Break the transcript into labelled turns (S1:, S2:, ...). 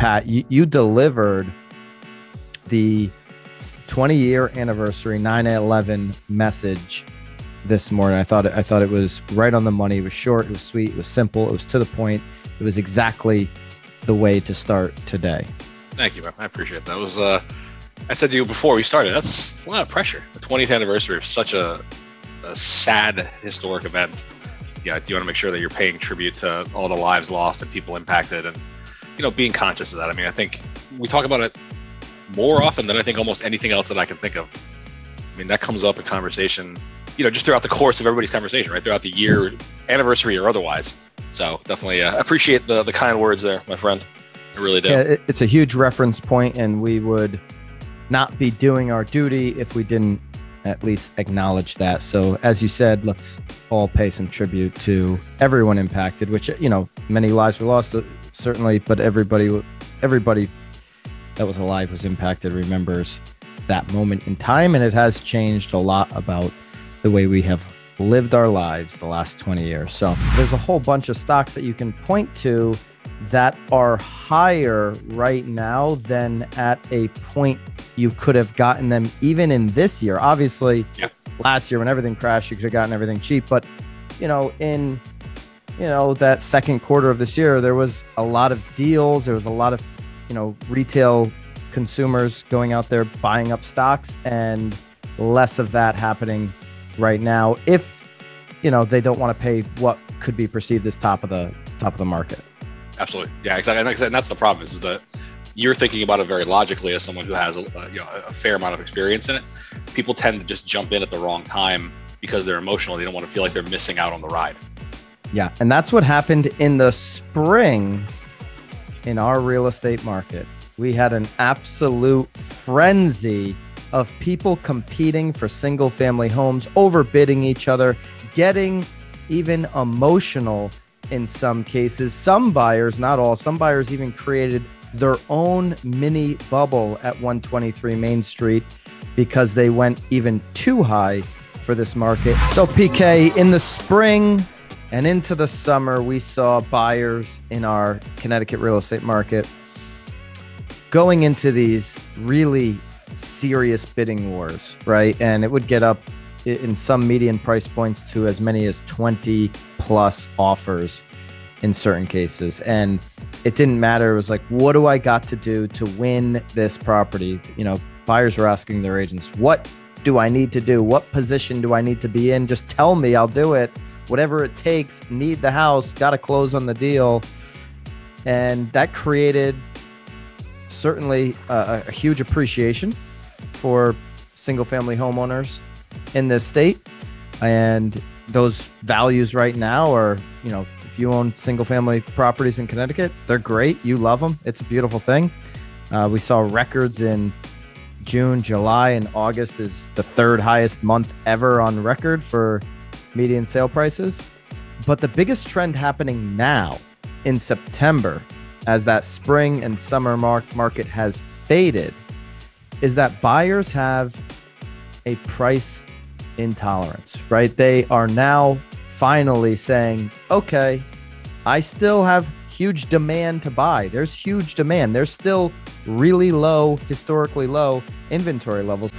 S1: Pat, you delivered the 20-year anniversary 9/11 message this morning. I thought it was right on the money. It was short, it was sweet, it was simple, it was to the point. It was exactly the way to start today.
S2: Thank you, man. I appreciate that. It was I said to you before we started, that's a lot of pressure. The 20th anniversary of such a sad historic event. Yeah, you want to make sure that you're paying tribute to all the lives lost and people impacted, and being conscious of that. I mean, I think we talk about it more often than I think almost anything else that I can think of. I mean, that comes up in conversation, just throughout the course of everybody's conversation, right? Throughout the year, anniversary or otherwise. So definitely appreciate the kind words there, my friend. I really do.
S1: Yeah, it's a huge reference point, and we would not be doing our duty if we didn't at least acknowledge that. So as you said, let's all pay some tribute to everyone impacted, which, many lives were lost, certainly, but everybody that was alive was impacted, remembers that moment in time. And it has changed a lot about the way we have lived our lives the last 20 years. So there's a whole bunch of stocks that you can point to that are higher right now than at a point you could have gotten them even in this year. Obviously, last year when everything crashed, you could have gotten everything cheap. But, in that second quarter of this year, there was a lot of deals. There was a lot of, retail consumers going out there buying up stocks, and less of that happening right now if, they don't want to pay what could be perceived as top of the market.
S2: Absolutely. Yeah, exactly. And like I said, and that's the problem is that you're thinking about it very logically as someone who has a fair amount of experience in it. People tend to just jump in at the wrong time because they're emotional. They don't want to feel like they're missing out on the ride.
S1: Yeah. And that's what happened in the spring in our real estate market. We had an absolute frenzy of people competing for single family homes, overbidding each other, getting even emotional in some cases. Some buyers, not all, some buyers even created their own mini bubble at 123 Main Street because they went even too high for this market. So PK, in the spring and into the summer, we saw buyers in our Connecticut real estate market going into these really serious bidding wars, right? And it would get up in some median price points to as many as 20 plus offers in certain cases. And it didn't matter. It was like, what do I got to do to win this property? Buyers were asking their agents, what do I need to do? What position do I need to be in? Just tell me, I'll do it. Whatever it takes, need the house, got to close on the deal. And that created certainly a huge appreciation for single family homeowners in this state. And those values right now are, if you own single family properties in Connecticut, they're great. You love them. It's a beautiful thing. We saw records in June, July, and August is the third highest month ever on record for median sale prices. But the biggest trend happening now in September, as that spring and summer market has faded, is that buyers have a price intolerance, right? They are now finally saying, okay, I still have huge demand to buy. There's huge demand. There's still really low, historically low inventory levels.